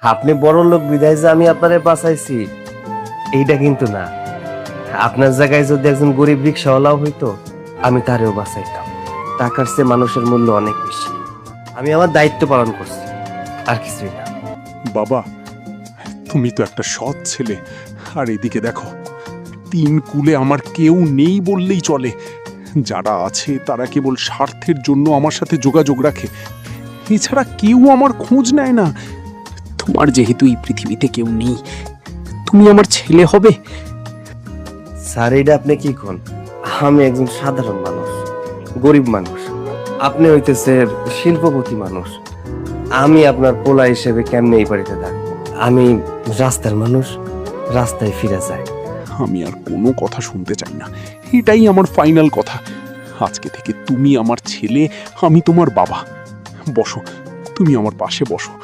আপনি বড় লোক বিদায় যে আমি আপনারে বাঁচাইছি এইটা কিন্তু না। আপনার জায়গায় যদি একজন গরিব রিক্সাওয়ালাও হইতো আমি তারেও বাঁচাইতাম। টাকার চেয়ে মানুষের মূল্য অনেক বেশি। আমি আমার দায়িত্ব পালন করছি, আর কিছুই না। বাবা, তুমি তো একটা সৎ ছেলে। আর এদিকে দেখো, তিন কুলে আমার কেউ নেই বললেই চলে। যারা আছে তারা কেবল স্বার্থের জন্য আমার সাথে যোগাযোগ রাখে, এছাড়া কেউ আমার খোঁজ নেয় না। তোমার যেহেতু এই পৃথিবীতে কেউ নেই, তুমি আমার ছেলে হবে। স্যার এইটা আপনি কি কোন? আমি একজন সাধারণ মানুষ, গরিব মানুষ। আপনি হইতেছে শিল্পপতি মানুষ। আমি আপনার পোলা হিসেবে কেমনে এই বাড়িতে থাকবো? আমি রাস্তার মানুষ, রাস্তায় ফিরে যাই। আমি আর কোনো কথা শুনতে চাই না, এটাই আমার ফাইনাল কথা। আজকে থেকে তুমি আমার ছেলে, আমি তোমার বাবা। বসো, তুমি আমার পাশে বসো।